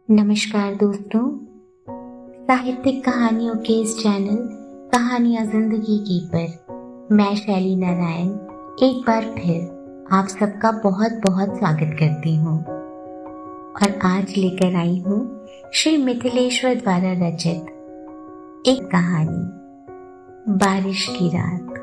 नमस्कार दोस्तों, साहित्यिक कहानियों के इस चैनल कहानियां जिंदगी की पर मैं शैली नारायण एक बार फिर आप सबका बहुत बहुत स्वागत करती हूँ। और आज लेकर आई हूँ श्री मिथिलेश्वर द्वारा रचित एक कहानी, बारिश की रात।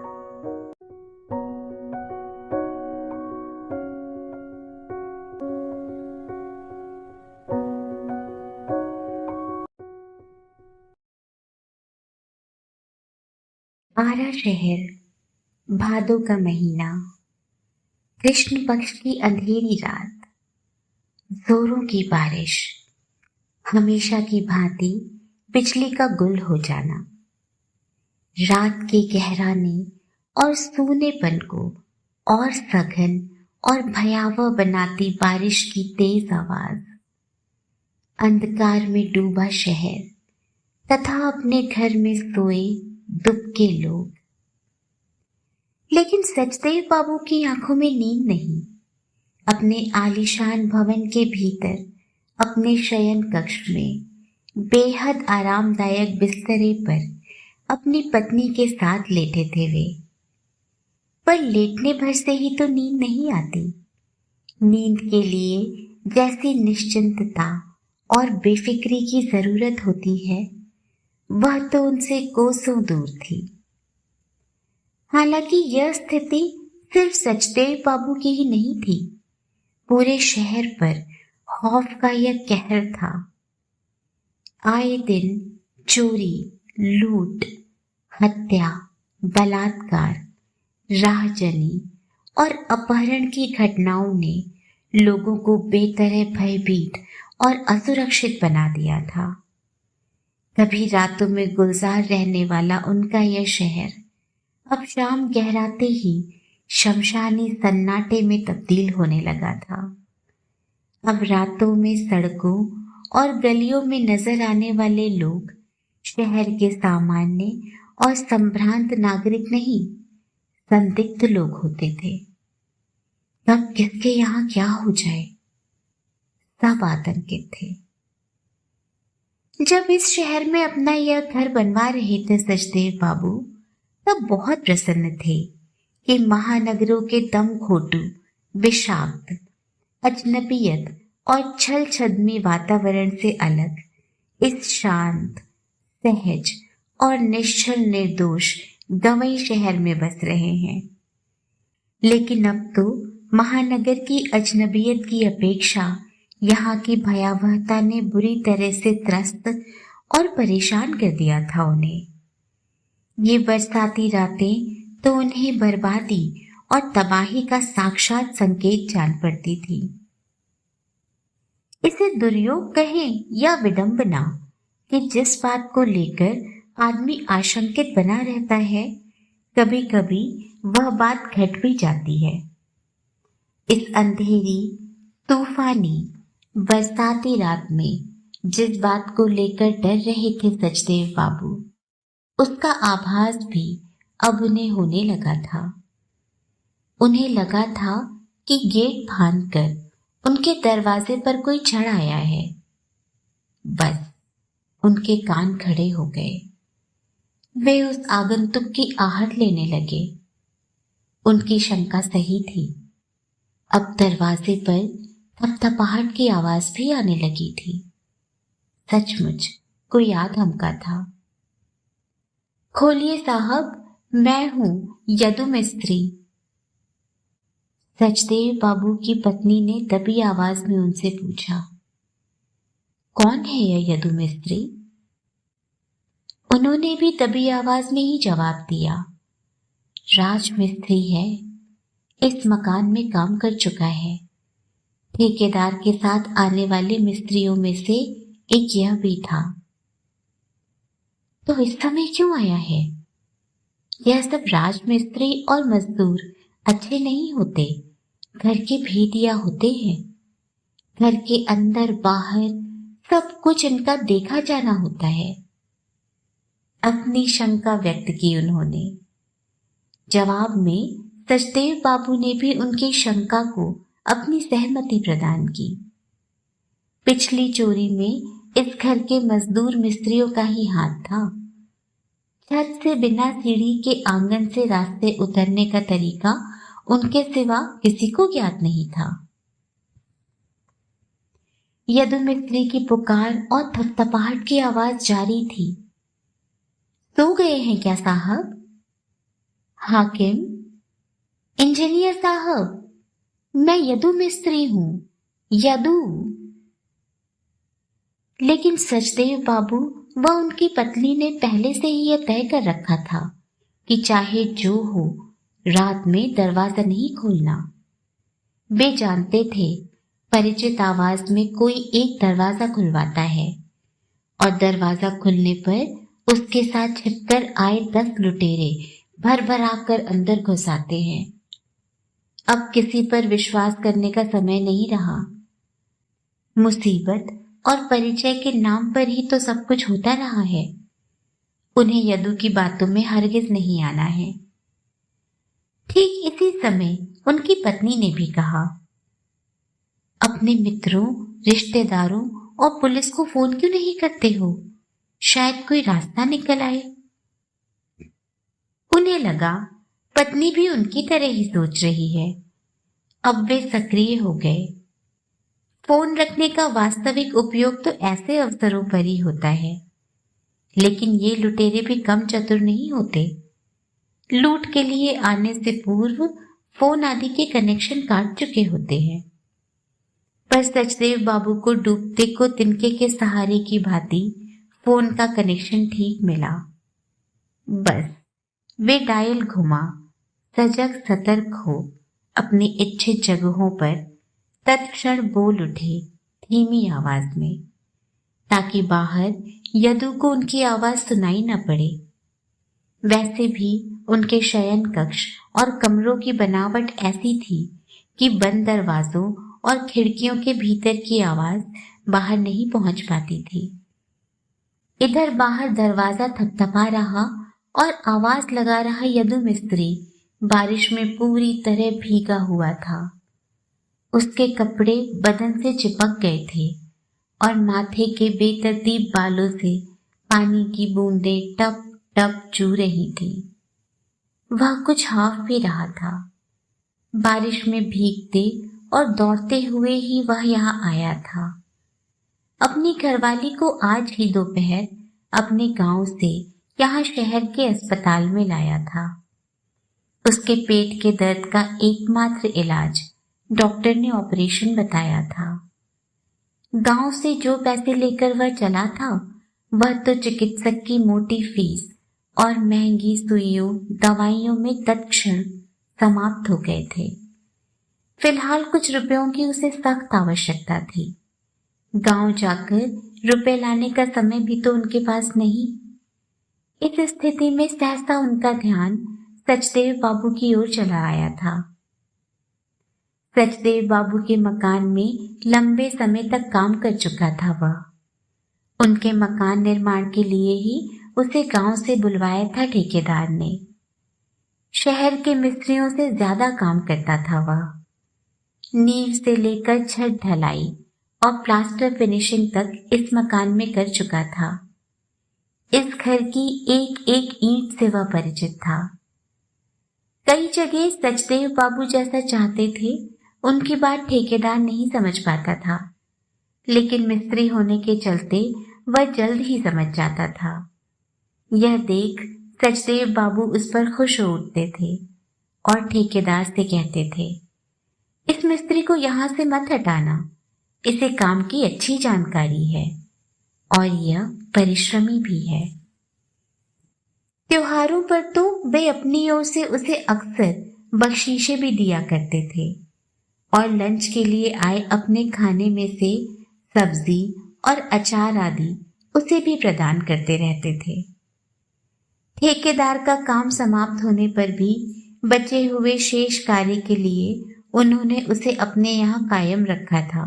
आरा शहर, भादों का महीना, कृष्ण पक्ष की अंधेरी रात, जोरों की बारिश, हमेशा की भांति बिजली का गुल हो जाना, रात के गहराने और सूनेपन को और सघन और भयावह बनाती बारिश की तेज आवाज, अंधकार में डूबा शहर तथा अपने घर में सोए दुबके लोग। लेकिन सचदेव बाबू की आंखों में नींद नहीं। अपने आलीशान भवन के भीतर अपने शयन कक्ष में बेहद आरामदायक बिस्तरे पर अपनी पत्नी के साथ लेटे थे वे। पर लेटने भर से ही तो नींद नहीं आती। नींद के लिए जैसी निश्चिंतता और बेफिक्री की जरूरत होती है, वह तो उनसे कोसों दूर थी। हालांकि यह स्थिति सिर्फ सचदेव बाबू की ही नहीं थी, पूरे शहर पर खौफ का यह कहर था। आए दिन चोरी, लूट, हत्या, बलात्कार, राहजनी और अपहरण की घटनाओं ने लोगों को बेतरह भयभीत और असुरक्षित बना दिया था। कभी रातों में गुलजार रहने वाला उनका यह शहर अब शाम गहराते ही शमशानी सन्नाटे में तब्दील होने लगा था। अब रातों में सड़कों और गलियों में नजर आने वाले लोग शहर के सामान्य और संभ्रांत नागरिक नहीं, संदिग्ध लोग होते थे। तब किसके यहाँ क्या हो जाए, सब आतंकित थे। जब इस शहर में अपना यह घर बनवा रहे थे सचदेव बाबू, तब बहुत प्रसन्न थे कि महानगरों के दमघोटू, विषाक्त, अजनबियत और छल छद्मी वातावरण से अलग इस शांत, सहज और निश्चल निर्दोष गंवई शहर में बस रहे हैं। लेकिन अब तो महानगर की अजनबियत की अपेक्षा यहाँ की भयावहता ने बुरी तरह से त्रस्त और परेशान कर दिया था उन्हें। ये बरसाती रातें तो उन्हें बर्बादी और तबाही का साक्षात संकेत जान पड़ती थी। इसे दुर्योग कहें या विडंबना कि जिस बात को लेकर आदमी आशंकित बना रहता है, कभी कभी वह बात घट भी जाती है। इस अंधेरी, तूफानी, बरसाती रात में जिस बात को लेकर डर रहे थे सचदेव बाबू, उसका आभास भी अब उन्हें होने लगा था। उन्हें लगा था कि गेट फांदकर उनके दरवाजे पर कोई चढ़ आया है। बस उनके कान खड़े हो गए। वे उस आगंतुक की आहट लेने लगे। उनकी शंका सही थी। अब दरवाजे पर थपथपाहट की आवाज भी आने लगी थी। सचमुच कोई आ धमका था। खोलिए साहब, मैं हूं यदु मिस्त्री। सचदेव बाबू की पत्नी ने दबी आवाज में उनसे पूछा, कौन है यह यदु मिस्त्री? उन्होंने भी दबी आवाज में ही जवाब दिया, राज मिस्त्री है, इस मकान में काम कर चुका है। ठेकेदार के साथ आने वाले मिस्त्रियों में से एक यह भी था। तो इस समय क्यों आया है? यह सब राजमिस्त्री और मजदूर अच्छे नहीं होते, घर के भेदिया होते हैं। घर के अंदर बाहर सब कुछ इनका देखा जाना होता है। अपनी शंका व्यक्त की उन्होंने। जवाब में सचदेव बाबू ने भी उनकी शंका को अपनी सहमति प्रदान की। पिछली चोरी में इस घर के मजदूर मिस्त्रियों का ही हाथ था। छत से बिना सीढ़ी के आंगन से रास्ते उतरने का तरीका उनके सिवा किसी को ज्ञात नहीं था। यदु मिस्त्री की पुकार और थपथपाहट की आवाज जारी थी। सो गए हैं क्या साहब? हाकिम, इंजीनियर साहब, मैं यदु मिस्त्री हूं, यदु। लेकिन सचदेव बाबू व उनकी पत्नी ने पहले से ही यह तय कर रखा था कि चाहे जो हो, रात में दरवाजा नहीं खोलना। वे जानते थे परिचित आवाज में कोई एक दरवाजा खुलवाता है और दरवाजा खुलने पर उसके साथ छिपकर आए 10 लुटेरे भर भरा कर अंदर घुस आते हैं। अब किसी पर विश्वास करने का समय नहीं रहा। मुसीबत और परिचय के नाम पर ही तो सब कुछ होता रहा है। उन्हें यदु की बातों में हरगिज नहीं आना है। ठीक इसी समय उनकी पत्नी ने भी कहा, अपने मित्रों, रिश्तेदारों और पुलिस को फोन क्यों नहीं करते हो? शायद कोई रास्ता निकल आए। उन्हें लगा पत्नी भी उनकी तरह ही सोच रही है। अब वे सक्रिय हो गए। फोन रखने का वास्तविक उपयोग तो ऐसे अवसरों पर ही होता है, लेकिन ये लुटेरे भी कम चतुर नहीं होते। लूट के लिए आने से पूर्व फोन आदि के कनेक्शन काट चुके होते हैं। पर सचदेव बाबू को डूबते को तिनके के सहारे की भांति फोन का कनेक्शन ठीक मिला। बस वे डायल घुमा, सजग सतर्क हो अपनी इच्छित जगहों पर तत्क्षण बोल उठे धीमी आवाज में, ताकि बाहर यदु को उनकी आवाज सुनाई न पड़े। वैसे भी उनके शयन कक्ष और कमरों की बनावट ऐसी थी कि बंद दरवाजों और खिड़कियों के भीतर की आवाज बाहर नहीं पहुंच पाती थी। इधर बाहर दरवाजा थपथपा रहा और आवाज लगा रहा यदु मिस्त्री बारिश में पूरी तरह भीगा हुआ था। उसके कपड़े बदन से चिपक गए थे और माथे के बेतरतीब बालों से पानी की बूंदें टप टप चू रही थी। वह कुछ हाँफ भी रहा था। बारिश में भीगते और दौड़ते हुए ही वह यहाँ आया था। अपनी घरवाली को आज ही दोपहर अपने गांव से यहाँ शहर के अस्पताल में लाया था। उसके पेट के दर्द का एकमात्र इलाज डॉक्टर ने ऑपरेशन बताया था। गांव से जो पैसे लेकर वह चला था, वह तो चिकित्सक की मोटी फीस और महंगी सुइयों दवाइयों में तत्क्षण समाप्त हो गए थे। फिलहाल कुछ रुपयों की उसे सख्त आवश्यकता थी। गांव जाकर रुपए लाने का समय भी तो उनके पास नहीं। इस स्थिति में सहसा उनका ध्यान सचदेव बाबू की ओर चला आया था। सचदेव बाबू के मकान में लंबे समय तक काम कर चुका था वह। उनके मकान निर्माण के लिए ही उसे गांव से बुलवाया था ठेकेदार ने। शहर के मिस्त्रियों से ज्यादा काम करता था वह। नींव से लेकर छत ढलाई और प्लास्टर फिनिशिंग तक इस मकान में कर चुका था। इस घर की एक एक ईंट से वह परिचित था। कई जगह सचदेव बाबू जैसा चाहते थे उनकी बात ठेकेदार नहीं समझ पाता था, लेकिन मिस्त्री होने के चलते वह जल्द ही समझ जाता था। यह देख सचदेव बाबू उस पर खुश हो उठते थे और ठेकेदार से कहते थे, इस मिस्त्री को यहां से मत हटाना, इसे काम की अच्छी जानकारी है और यह परिश्रमी भी है। त्योहारों पर तो वे अपनी ओर से उसे अक्सर बख्शीशें भी दिया करते थे और लंच के लिए आए अपने खाने में से सब्जी और अचार आदि उसे भी प्रदान करते रहते थे। ठेकेदार का काम समाप्त होने पर भी बचे हुए शेष कार्य के लिए उन्होंने उसे अपने यहाँ कायम रखा था।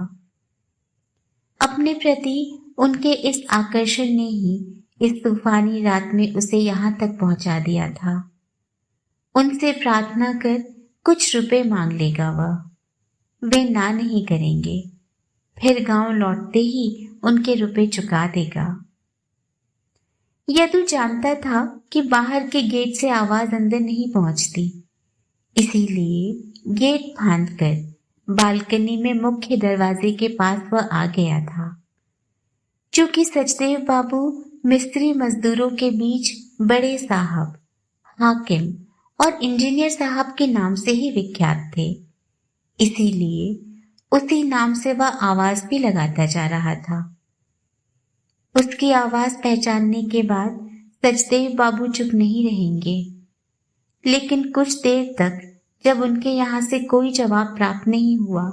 अपने प्रति उनके इस आकर्षण ने ही इस तूफानी रात में उसे यहाँ तक पहुंचा दिया था। उनसे प्रार्थना कर कुछ रुपए मांग लेगा वह, वे ना नहीं करेंगे। फिर गांव लौटते ही उनके रुपए चुका देगा। यदु जानता था कि बाहर के गेट से आवाज अंदर नहीं पहुंचती, इसीलिए गेट फांदकर बालकनी में मुख्य दरवाजे के पास वह आ गया था। चूंकि सचदेव बाबू मिस्त्री मजदूरों के बीच बड़े साहब, हाकिम और इंजीनियर साहब के नाम से ही विख्यात थे, इसीलिए उसी नाम से वह आवाज भी लगाता जा रहा था। उसकी आवाज पहचानने के बाद सचदेव बाबू चुप नहीं रहेंगे, लेकिन कुछ देर तक जब उनके यहाँ से कोई जवाब प्राप्त नहीं हुआ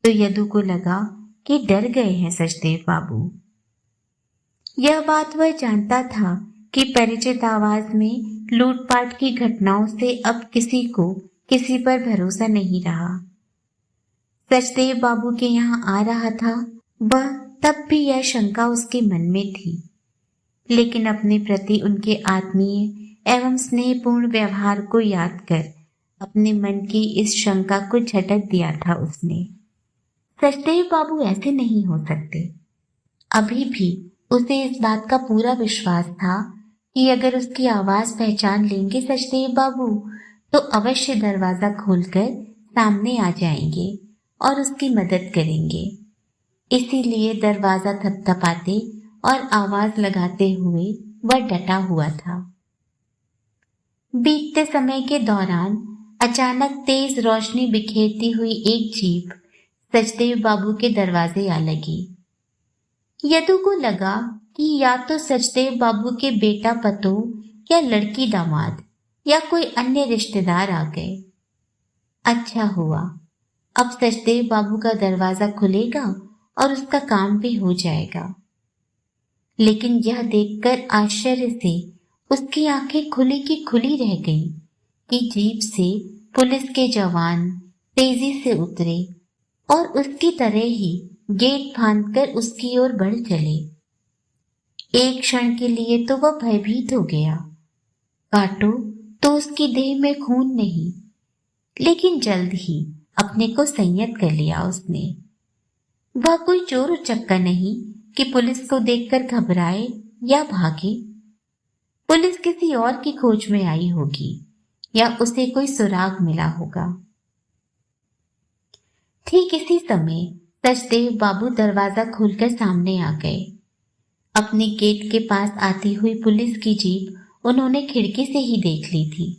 तो यदु को लगा कि डर गए हैं सचदेव बाबू। यह बात वह जानता था कि परिचित आवाज में लूटपाट की घटनाओं से अब किसी को किसी पर भरोसा नहीं रहा। सचदेव बाबू के यहाँ आ रहा था, वह तब भी यह शंका उसके मन में थी, लेकिन अपने प्रति उनके आत्मीय एवं स्नेहपूर्ण व्यवहार को याद कर अपने मन की इस शंका को झटक दिया था उसने। सचदेव बाबू ऐसे नहीं हो सकते। अभी भी उसे इस बात का पूरा विश्वास था कि अगर उसकी आवाज पहचान लेंगे सचदेव बाबू तो अवश्य दरवाजा खोलकर सामने आ जाएंगे और उसकी मदद करेंगे। इसीलिए दरवाजा थपथपाते और आवाज लगाते हुए वह डटा हुआ था। बीतते समय के दौरान अचानक तेज रोशनी बिखेरती हुई एक जीप सचदेव बाबू के दरवाजे आ लगी। यदु को लगा कि या तो सचदेव बाबू के बेटा पतो या लड़की दामाद या कोई अन्य रिश्तेदार आ गए। अच्छा हुआ, अब सचदेव बाबू का दरवाजा खुलेगा और उसका काम भी हो जाएगा। लेकिन यह देखकर आश्चर्य से उसकी आंखें खुली की खुली रह गईं कि जीप से पुलिस के जवान तेजी से उतरे और उसकी तरह ही गेट फांदकर उसकी ओर बढ़ चले। एक क्षण के लिए तो वह भयभीत हो गया। काटो तो उसकी देह में खून नहीं, लेकिन जल्द ही अपने को संयत कर लिया उसने। वह कोई चोर उचक्का नहीं कि पुलिस को देखकर घबराए या भागे। पुलिस किसी और की खोज में आई होगी या उसे कोई सुराग मिला होगा। ठीक इसी समय सचदेव बाबू दरवाजा खोलकर सामने आ गए। अपने गेट के पास आती हुई पुलिस की जीप उन्होंने खिड़की से ही देख ली थी।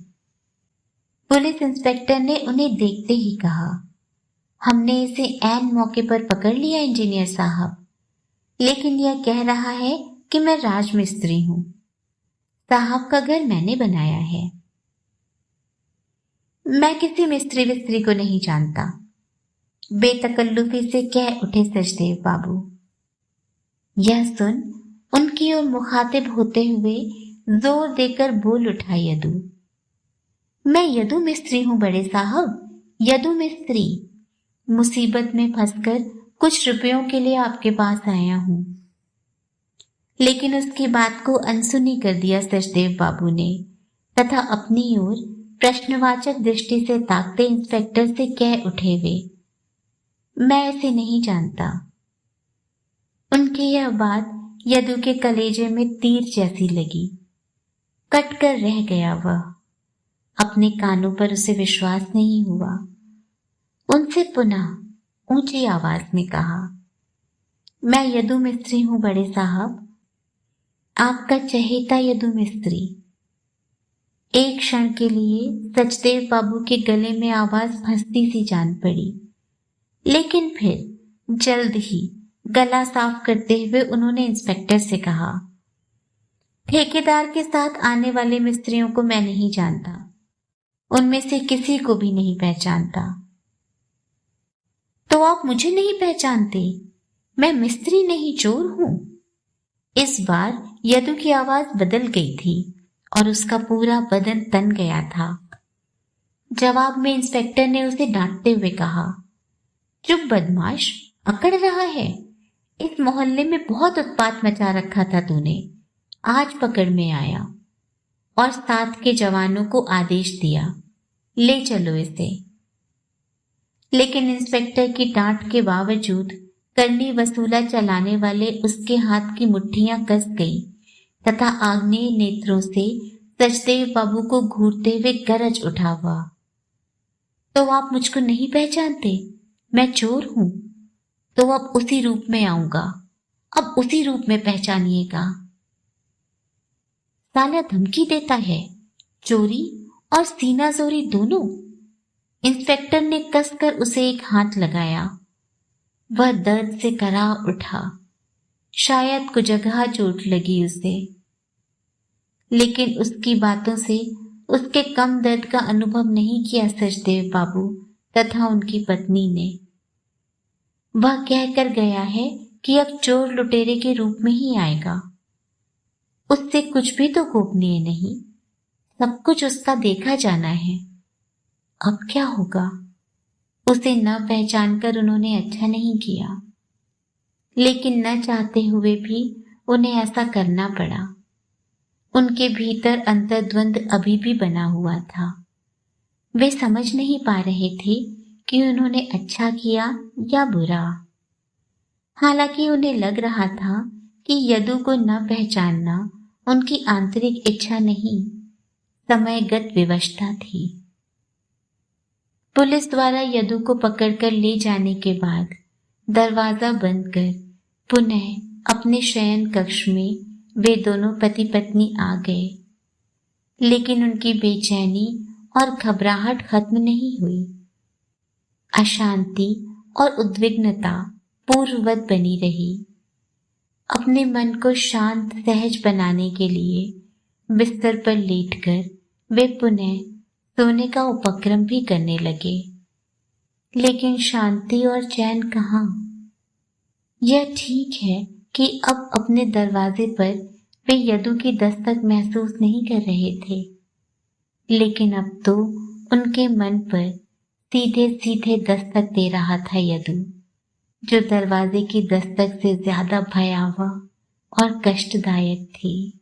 पुलिस इंस्पेक्टर ने उन्हें देखते ही कहा, हमने इसे ऐन मौके पर पकड़ लिया इंजीनियर साहब, लेकिन यह कह रहा है कि मैं राजमिस्त्री हूं। साहब का घर मैंने बनाया है। मैं किसी मिस्त्री विस्त्री को नहीं जानता, बेतकल्लुफी से कह उठे सचदेव बाबू। यह सुन उनकी ओर मुखातिब होते हुए जोर देकर बोल उठा यदु, मैं यदु मिस्त्री हूं बड़े साहब, यदु मिस्त्री। मुसीबत में फंसकर कुछ रुपयों के लिए आपके पास आया हूं। लेकिन उसकी बात को अनसुनी कर दिया सचदेव बाबू ने तथा अपनी ओर प्रश्नवाचक दृष्टि से ताकते इंस्पेक्टर से कह उठे वे, मैं ऐसे नहीं जानता। उनकी यह बात यदु के कलेजे में तीर जैसी लगी। कट कर रह गया वह। अपने कानों पर उसे विश्वास नहीं हुआ। उनसे पुनः ऊंची आवाज में कहा, मैं यदु मिस्त्री हूं बड़े साहब, आपका चहेता यदु मिस्त्री। एक क्षण के लिए सचदेव बाबू के गले में आवाज फंसती सी जान पड़ी, लेकिन फिर जल्द ही गला साफ करते हुए उन्होंने इंस्पेक्टर से कहा, ठेकेदार के साथ आने वाले मिस्त्रियों को मैं नहीं जानता, उनमें से किसी को भी नहीं पहचानता। तो आप मुझे नहीं पहचानते? मैं मिस्त्री नहीं चोर हूं। इस बार यदु की आवाज बदल गई थी और उसका पूरा बदन तन गया था। जवाब में इंस्पेक्टर ने उसे डांटते हुए कहा, चुप बदमाश, अकड़ रहा है। इस मोहल्ले में बहुत उत्पात मचा रखा था तूने, आज पकड़ में आया। और साथ के जवानों को आदेश दिया, ले चलो इसे। लेकिन इंस्पेक्टर की डांट के बावजूद करनी वसूला चलाने वाले उसके हाथ की मुट्ठियां कस गई तथा आग्नेय नेत्रों से सचदेव बाबू को घूरते हुए गरज उठा हुआ। तो आप मुझको नहीं पहचानते? मैं चोर हूं। तो अब उसी रूप में आऊंगा, अब उसी रूप में पहचानिएगा। साला धमकी देता है, चोरी और सीना जोरी दोनों। इंस्पेक्टर ने कसकर उसे एक हाथ लगाया। वह दर्द से करा उठा। शायद कुछ जगह चोट लगी उसे, लेकिन उसकी बातों से उसके कम दर्द का अनुभव नहीं किया सचदेव बाबू तथा उनकी पत्नी ने। वह कहकर गया है कि अब चोर लुटेरे के रूप में ही आएगा। उससे कुछ भी तो गोपनीय नहीं, सब कुछ उसका देखा जाना है। अब क्या होगा? उसे न पहचानकर उन्होंने अच्छा नहीं किया, लेकिन न चाहते हुए भी उन्हें ऐसा करना पड़ा। उनके भीतर अंतर्द्वंद अभी भी बना हुआ था। वे समझ नहीं पा रहे थे कि उन्होंने अच्छा किया या बुरा। हालांकि उन्हें लग रहा था कि यदु को न पहचानना उनकी आंतरिक इच्छा नहीं, समयगत विवशता थी। पुलिस द्वारा यदु को पकड़कर ले जाने के बाद दरवाजा बंद कर पुनः अपने शयन कक्ष में वे दोनों पति पत्नी आ गए, लेकिन उनकी बेचैनी और घबराहट खत्म नहीं हुई। अशांति और उद्विग्नता पूर्ववत बनी रही। अपने मन को शांत सहज बनाने के लिए बिस्तर पर लेटकर वे पुनः सोने का उपक्रम भी करने लगे, लेकिन शांति और चैन कहाँ। यह ठीक है कि अब अपने दरवाजे पर वे यदु की दस्तक महसूस नहीं कर रहे थे, लेकिन अब तो उनके मन पर सीधे सीधे दस्तक दे रहा था यदु, जो दरवाजे की दस्तक से ज्यादा भयावह और कष्टदायक थी।